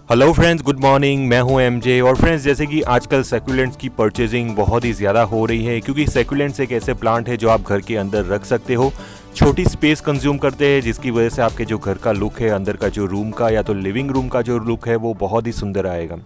Hello friends, good morning. मैं हूं MJ. और फ्रेंड्स, जैसे कि आजकल सेक्युलेंट्स की परचेजिंग बहुत ही ज़्यादा हो रही है, क्योंकि सेक्युलेंट्स एक ऐसे प्लांट है जो आप घर के अंदर रख सकते हो। छोटी स्पेस कंज्यूम करते हैं, जिसकी वजह से आपके जो घर का लुक है, अंदर का जो रूम का या तो लिविंग रूम का जो लुक है वो बहुत ही सुंदर आएगा।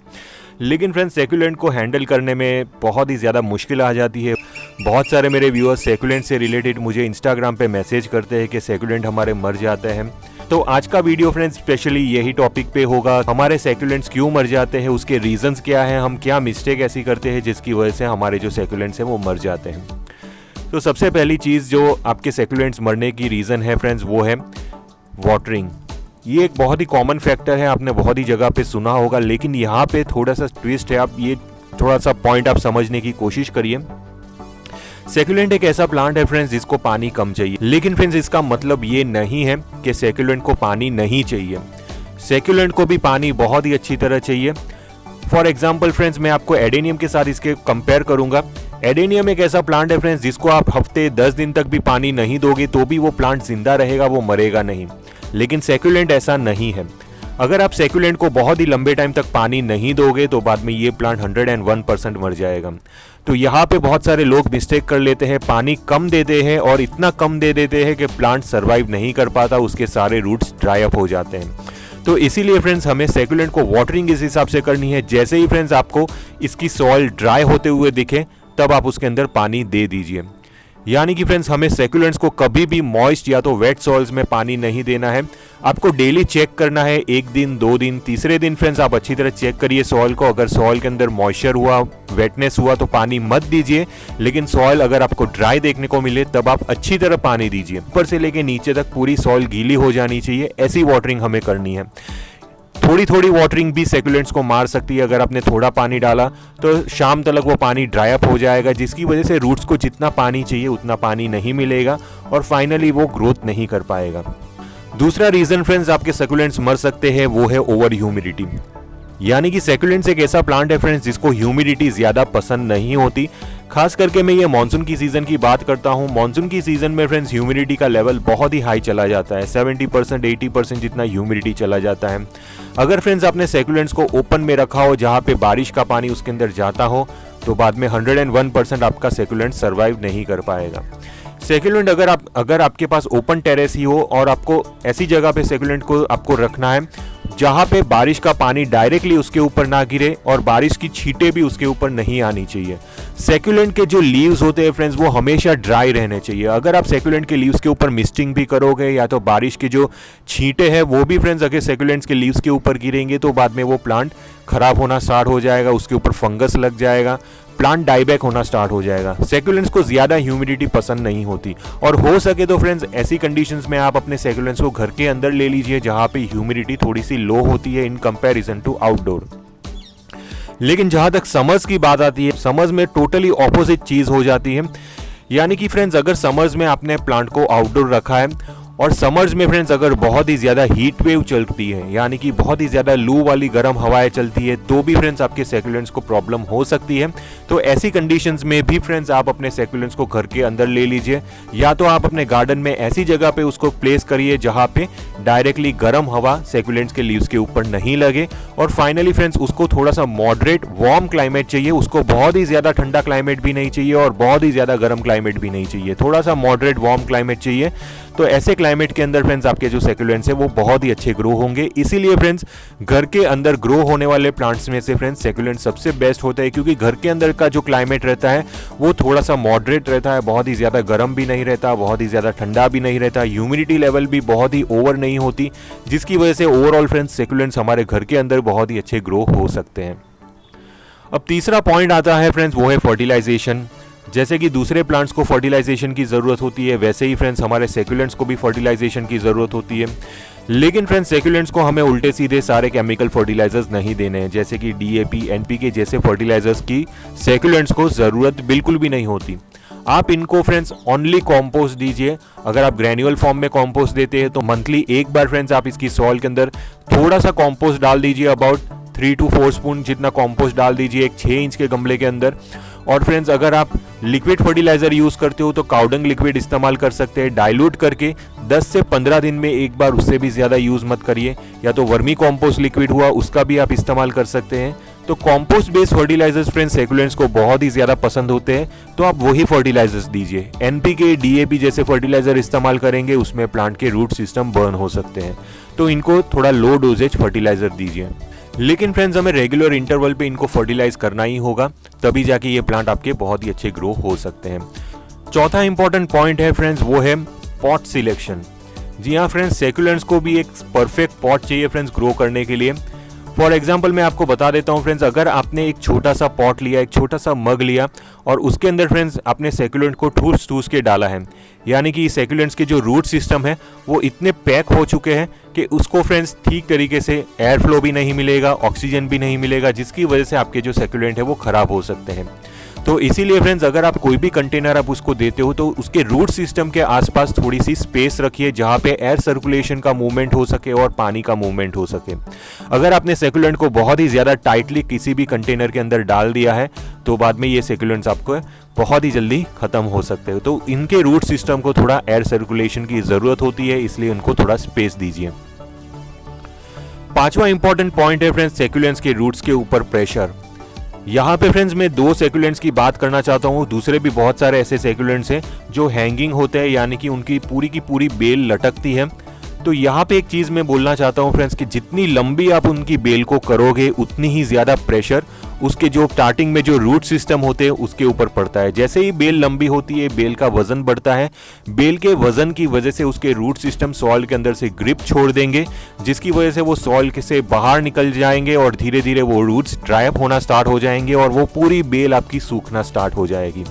लेकिन फ्रेंड्स, सेक्युलेंट को हैंडल करने में बहुत ही ज़्यादा मुश्किल आ जाती है। बहुत सारे मेरे व्यूअर्स सेक्युलेंट से रिलेटेड मुझे इंस्टाग्राम पे मैसेज करते हैं कि सेक्युलेंट हमारे मर जाते हैं। तो आज का वीडियो फ्रेंड्स स्पेशली यही टॉपिक पे होगा। हमारे सेक्युलेंट्स क्यों मर जाते हैं, उसके रीजंस क्या हैं, हम क्या मिस्टेक ऐसी करते हैं जिसकी वजह से हमारे जो सेक्युलेंट्स हैं वो मर जाते हैं। तो सबसे पहली चीज़ जो आपके सेक्युलेंट्स मरने की रीज़न है फ्रेंड्स, वो है वाटरिंग। ये एक बहुत ही कॉमन फैक्टर है, आपने बहुत ही जगह पे सुना होगा, लेकिन यहाँ पे थोड़ा सा ट्विस्ट है। आप ये थोड़ा सा पॉइंट आप समझने की कोशिश करिए। सेक्युलेंट एक ऐसा प्लांट है फ्रेंड्स जिसको पानी कम चाहिए, लेकिन फ्रेंड्स इसका मतलब ये नहीं है कि सेक्युलेंट को पानी नहीं चाहिए। सेक्युलेंट को भी पानी बहुत ही अच्छी तरह चाहिए। फॉर एग्जाम्पल फ्रेंड्स, मैं आपको एडेनियम के साथ इसके कंपेयर करूंगा। एडेनियम एक ऐसा प्लांट है फ्रेंड्स जिसको आप हफ्ते 10 दिन तक भी पानी नहीं दोगे तो भी वो प्लांट जिंदा रहेगा, वो मरेगा नहीं। लेकिन सेक्युलेंट ऐसा नहीं है। अगर आप सेक्युलेंट को बहुत ही लंबे टाइम तक पानी नहीं दोगे तो बाद में ये प्लांट 101% मर जाएगा। तो यहाँ पे बहुत सारे लोग मिस्टेक कर लेते हैं, पानी कम देते हैं और इतना कम दे देते हैं कि प्लांट सर्वाइव नहीं कर पाता, उसके सारे रूट्स ड्राई अप हो जाते हैं। तो इसीलिए फ्रेंड्स हमें सेक्युलेंट को वाटरिंग इस हिसाब से करनी है, जैसे ही फ्रेंड्स आपको इसकी सॉइल ड्राई होते हुए दिखे तब आप उसके अंदर पानी दे दीजिए। यानी कि फ्रेंड्स हमें सेक्युलेंट्स को कभी भी मॉइस्ट या तो वेट सॉइल्स में पानी नहीं देना है। आपको डेली चेक करना है, 1 दिन 2 दिन, तीसरे दिन फ्रेंड्स आप अच्छी तरह चेक करिए सॉइल को। अगर सॉइल के अंदर मॉइस्चर हुआ, वेटनेस हुआ तो पानी मत दीजिए। लेकिन सॉइल अगर आपको ड्राई देखने को मिले तब आप अच्छी तरह पानी दीजिए। ऊपर से लेके नीचे तक पूरी सॉइल गीली हो जानी चाहिए, ऐसी वाटरिंग हमें करनी है। थोड़ी थोड़ी वाटरिंग भी सेक्युलेंट्स को मार सकती है। अगर आपने थोड़ा पानी डाला तो शाम तक वो पानी ड्राई अप हो जाएगा, जिसकी वजह से रूट्स को जितना पानी चाहिए उतना पानी नहीं मिलेगा और फाइनली वो ग्रोथ नहीं कर पाएगा। दूसरा रीजन फ्रेंड्स आपके सेक्युलेंट्स मर सकते हैं वो है ओवर ह्यूमिडिटी। यानी कि सेक्युलेंट्स एक ऐसा प्लांट है फ्रेंड्स जिसको ह्यूमिडिटी ज्यादा पसंद नहीं होती। खास करके मैं ये मानसून की सीजन की बात करता हूँ। मानसून की सीजन में फ्रेंड्स ह्यूमिडिटी का लेवल बहुत ही हाई चला जाता है, 70% 80% जितना ह्यूमिडिटी चला जाता है। अगर फ्रेंड्स आपने सेक्युलेंट्स को ओपन में रखा हो जहाँ पे बारिश का पानी उसके अंदर जाता हो तो बाद में 101% आपका सेक्युलेंट सर्वाइव नहीं कर पाएगा। सेक्युलेंट अगर आपके पास ओपन टेरेस ही हो और आपको ऐसी जगह पे सेक्युलेंट को आपको रखना है जहां पे बारिश का पानी डायरेक्टली उसके ऊपर ना गिरे और बारिश की छींटें भी उसके ऊपर नहीं आनी चाहिए। सेक्युलेंट के जो लीव्स होते हैं फ्रेंड्स वो हमेशा ड्राई रहने चाहिए। अगर आप सेक्युलेंट के लीव्स के ऊपर मिस्टिंग भी करोगे या तो बारिश की जो छींटें हैं वो भी फ्रेंड्स अगर सेक्युलेंट्स के लीव्स के ऊपर गिरेंगे तो बाद में वो प्लांट खराब होना स्टार्ट हो जाएगा, उसके ऊपर फंगस लग जाएगा, प्लांट डाईबैक होना स्टार्ट हो जाएगा। सेक्युलेंट्स को ज्यादा ह्यूमिडिटी पसंद नहीं होती और हो सके तो फ्रेंड्स ऐसी कंडीशंस में आप अपने सेक्युलेंट्स को घर के अंदर ले लीजिए जहां पे ह्यूमिडिटी थोड़ी सी लो होती है इन कंपैरिजन टू आउटडोर। लेकिन जहां तक समर्स की बात आती है, समर्स में टोटली ऑपोजिट चीज हो जाती है। यानी कि फ्रेंड्स अगर समर्स में आपने प्लांट को आउटडोर रखा है और समर्स में फ्रेंड्स अगर बहुत ही ज़्यादा हीट वेव चलती है, यानी कि बहुत ही ज़्यादा लू वाली गर्म हवाएं चलती है, तो भी फ्रेंड्स आपके सेक्युलेंट्स को प्रॉब्लम हो सकती है। तो ऐसी कंडीशंस में भी फ्रेंड्स आप अपने सेक्युलेंट्स को घर के अंदर ले लीजिए, या तो आप अपने गार्डन में ऐसी जगह पे उसको प्लेस करिए जहाँ पे डायरेक्टली गर्म हवा सेक्युलेंट्स के लीव्स के ऊपर नहीं लगे। और फाइनली फ्रेंड्स उसको थोड़ा सा मॉडरेट वार्म क्लाइमेट चाहिए, उसको बहुत ही ज़्यादा ठंडा क्लाइमेट भी नहीं चाहिए और बहुत ही ज़्यादा गर्म क्लाइमेट भी नहीं चाहिए, थोड़ा सा मॉडरेट वार्म क्लाइमेट चाहिए। तो ऐसे क्लाइमेट के अंदर फ्रेंड्स आपके जो सेक्युलेंट्स है वो बहुत ही अच्छे ग्रो होंगे। इसीलिए फ्रेंड्स घर के अंदर ग्रो होने वाले प्लांट्स में से फ्रेंड्स सेक्युलेंट सबसे बेस्ट होता है, क्योंकि घर के अंदर का जो क्लाइमेट रहता है वो थोड़ा सा मॉडरेट रहता है, बहुत ही ज़्यादा गर्म भी नहीं रहता, बहुत ही ज़्यादा ठंडा भी नहीं रहता, ह्यूमिडिटी लेवल भी बहुत ही ओवर नहीं होती, जिसकी वजह से ओवरऑल फ्रेंड्स सेक्युलेंट्स हमारे घर के अंदर बहुत ही अच्छे ग्रो हो सकते हैं। अब तीसरा पॉइंट आता है फ्रेंड्स वो है फर्टिलाइजेशन। जैसे कि दूसरे प्लांट्स को फर्टिलाइजेशन की ज़रूरत होती है, वैसे ही फ्रेंड्स हमारे सेक्युलेंट्स को भी फर्टिलाइजेशन की ज़रूरत होती है। लेकिन फ्रेंड्स सेक्युलेंट्स को हमें उल्टे सीधे सारे केमिकल फर्टिलाइजर्स नहीं देने हैं, जैसे कि डीएपी, एनपीके जैसे फर्टिलाइजर्स की सेक्युलेंट्स को ज़रूरत बिल्कुल भी नहीं होती। आप इनको फ्रेंड्स ओनली कॉम्पोस्ट दीजिए। अगर आप ग्रैन्युअल फॉर्म में कॉम्पोस्ट देते हैं तो मंथली एक बार फ्रेंड्स आप इसकी सॉइल के अंदर थोड़ा सा कॉम्पोस्ट डाल दीजिए, अबाउट 3 to 4 स्पून जितना कॉम्पोस्ट डाल दीजिए एक 6 इंच के गमले के अंदर। और फ्रेंड्स अगर आप लिक्विड फर्टिलाइजर यूज करते हो तो काउडंग लिक्विड इस्तेमाल कर सकते हैं, डाइल्यूट करके 10 से 15 दिन में एक बार, उससे भी ज़्यादा यूज़ मत करिए। या तो वर्मी कॉम्पोस्ट लिक्विड हुआ, उसका भी आप इस्तेमाल कर सकते हैं। तो compost based fertilizers friends succulents को बहुत ही ज़्यादा पसंद होते हैं, तो आप वही फर्टिलाइजर्स दीजिए। NPK, DAP जैसे फर्टिलाइजर इस्तेमाल करेंगे उसमें प्लांट के रूट सिस्टम बर्न हो सकते हैं, तो इनको थोड़ा लो डोजेज फर्टिलाइजर दीजिए। लेकिन फ्रेंड्स हमें रेगुलर इंटरवल पे इनको फर्टिलाइज करना ही होगा, तभी जाके ये प्लांट आपके बहुत ही अच्छे ग्रो हो सकते हैं। चौथा इंपॉर्टेंट पॉइंट है फ्रेंड्स, वो है पॉट सिलेक्शन। जी हाँ फ्रेंड्स, सेकुलेंट्स को भी एक परफेक्ट पॉट चाहिए फ्रेंड्स ग्रो करने के लिए। फॉर एग्जाम्पल मैं आपको बता देता हूँ फ्रेंड्स, अगर आपने एक छोटा सा पॉट लिया, एक छोटा सा मग लिया और उसके अंदर फ्रेंड्स आपने सेकुलेंट को ठूस ठूस के डाला है, यानी कि सेकुलेंट्स के जो रूट सिस्टम है वो इतने पैक हो चुके हैं कि उसको फ्रेंड्स ठीक तरीके से एयर फ्लो भी नहीं मिलेगा, ऑक्सीजन भी नहीं मिलेगा, जिसकी वजह से आपके जो सेकुलेंट है वो खराब हो सकते हैं। तो इसीलिए फ्रेंड्स अगर आप कोई भी कंटेनर आप उसको देते हो तो उसके रूट सिस्टम के आसपास थोड़ी सी स्पेस रखिए जहाँ पे एयर सर्कुलेशन का मूवमेंट हो सके और पानी का मूवमेंट हो सके। अगर आपने सेकुलेंट को बहुत ही ज़्यादा टाइटली किसी भी कंटेनर के अंदर डाल दिया है तो बाद में ये सेकुलेंट्स आपको बहुत ही जल्दी ख़त्म हो सकते हो। तो इनके रूट सिस्टम को थोड़ा एयर सर्कुलेशन की ज़रूरत होती है, इसलिए उनको थोड़ा स्पेस दीजिए। पांचवा इंपॉर्टेंट पॉइंट है फ्रेंड्स सेकुलेंट्स के रूट्स के ऊपर प्रेशर। यहाँ पे फ्रेंड्स मैं 2 सेकुलेंट्स की बात करना चाहता हूँ, दूसरे भी बहुत सारे ऐसे सेकुलेंट्स हैं जो हैंगिंग होते हैं, यानी कि उनकी पूरी की पूरी बेल लटकती है। तो यहाँ पे एक चीज़ मैं बोलना चाहता हूँ फ्रेंड्स कि जितनी लंबी आप उनकी बेल को करोगे उतनी ही ज़्यादा प्रेशर उसके जो स्टार्टिंग में जो रूट सिस्टम होते हैं उसके ऊपर पड़ता है। जैसे ही बेल लंबी होती है बेल का वजन बढ़ता है, बेल के वजन की वजह से उसके रूट सिस्टम सॉइल के अंदर से ग्रिप छोड़ देंगे, जिसकी वजह से वो सॉइल से बाहर निकल जाएंगे और धीरे धीरे वो रूट्स ड्राई अप होना स्टार्ट हो जाएंगे और वो पूरी बेल आपकी सूखना स्टार्ट हो जाएगी।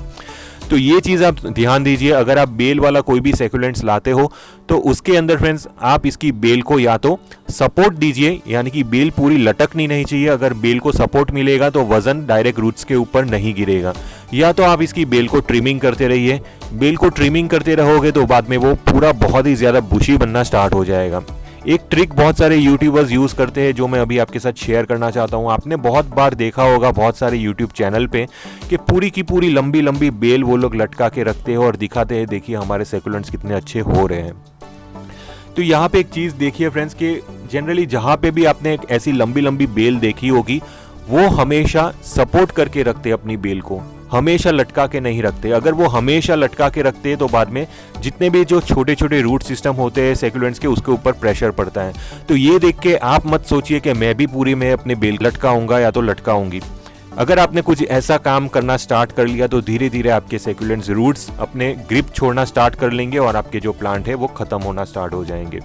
तो ये चीज़ आप ध्यान दीजिए, अगर आप बेल वाला कोई भी सेकुलेंट्स लाते हो तो उसके अंदर फ्रेंड्स आप इसकी बेल को या तो सपोर्ट दीजिए, यानी कि बेल पूरी लटकनी नहीं चाहिए। अगर बेल को सपोर्ट मिलेगा तो वजन डायरेक्ट रूट्स के ऊपर नहीं गिरेगा, या तो आप इसकी बेल को ट्रिमिंग करते रहिए। बेल को ट्रिमिंग करते रहोगे तो बाद में वो पूरा बहुत ही ज़्यादा बुशी बनना स्टार्ट हो जाएगा। एक ट्रिक बहुत सारे यूट्यूबर्स यूज़ करते हैं जो मैं अभी आपके साथ शेयर करना चाहता हूँ। आपने बहुत बार देखा होगा बहुत सारे यूट्यूब चैनल पे कि पूरी की पूरी लंबी लंबी बेल वो लोग लटका के रखते हैं और दिखाते हैं देखिए हमारे सेकुलेंट्स कितने अच्छे हो रहे हैं। तो यहाँ पे एक चीज़ देखिए फ्रेंड्स कि जनरली जहाँ पे भी आपने एक ऐसी लंबी लंबी बेल देखी होगी वो हमेशा सपोर्ट करके रखते अपनी बेल को, हमेशा लटका के नहीं रखते। अगर वो हमेशा लटका के रखते हैं तो बाद में जितने भी जो छोटे छोटे रूट सिस्टम होते हैं सेकुलेंट्स के उसके ऊपर प्रेशर पड़ता है। तो ये देख के आप मत सोचिए कि मैं भी पूरी में अपने बेल लटकाऊंगा या तो लटकाऊंगी। अगर आपने कुछ ऐसा काम करना स्टार्ट कर लिया तो धीरे धीरे आपके सेकुलेंट्स रूट्स अपने ग्रिप छोड़ना स्टार्ट कर लेंगे और आपके जो प्लांट है वो खत्म होना स्टार्ट हो जाएंगे।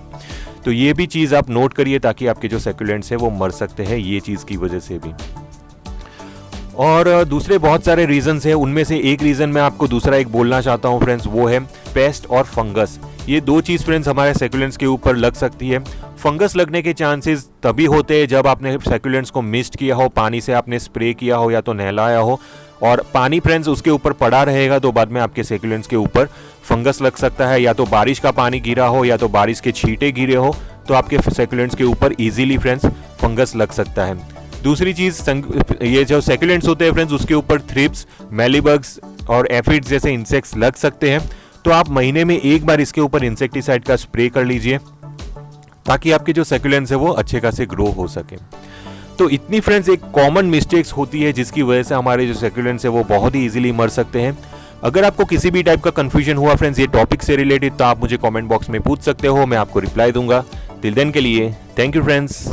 तो ये भी चीज़ आप नोट करिए ताकि आपके जो सेकुलेंट्स है वो मर सकते हैं ये चीज़ की वजह से भी। और दूसरे बहुत सारे रीजंस हैं, उनमें से एक रीज़न मैं आपको दूसरा एक बोलना चाहता हूं फ्रेंड्स, वो है पेस्ट और फंगस। ये 2 चीज़ फ्रेंड्स हमारे सेकुलेंट्स के ऊपर लग सकती है। फंगस लगने के चांसेस तभी होते हैं जब आपने सेकुलेंट्स को मिस्ट किया हो, पानी से आपने स्प्रे किया हो या तो नहलाया हो और पानी फ्रेंड्स उसके ऊपर पड़ा रहेगा तो बाद में आपके सेकुलेंट्स के ऊपर फंगस लग सकता है। या तो बारिश का पानी गिरा हो या तो बारिश के छींटे गिरे हो तो आपके सेकुलेंट्स के ऊपर ईजिली फ्रेंड्स फंगस लग सकता है। दूसरी चीज़, ये जो सेकुलेंट्स होते हैं फ्रेंड्स उसके ऊपर थ्रिप्स, मेलीबग्स और एफिड्स जैसे इंसेक्ट्स लग सकते हैं। तो आप महीने में एक बार इसके ऊपर इंसेक्टिसाइड का स्प्रे कर लीजिए ताकि आपके जो सेकुलेंट्स है वो अच्छे खासे ग्रो हो सके। तो इतनी फ्रेंड्स एक कॉमन मिस्टेक्स होती है जिसकी वजह से हमारे जो सेकुलेंट्स है वो बहुत ही इजीली मर सकते हैं। अगर आपको किसी भी टाइप का कंफ्यूजन हुआ फ्रेंड्स ये टॉपिक से रिलेटेड तो आप मुझे कमेंट बॉक्स में पूछ सकते हो, मैं आपको रिप्लाई दूंगा। टिल देन के लिए थैंक यू फ्रेंड्स।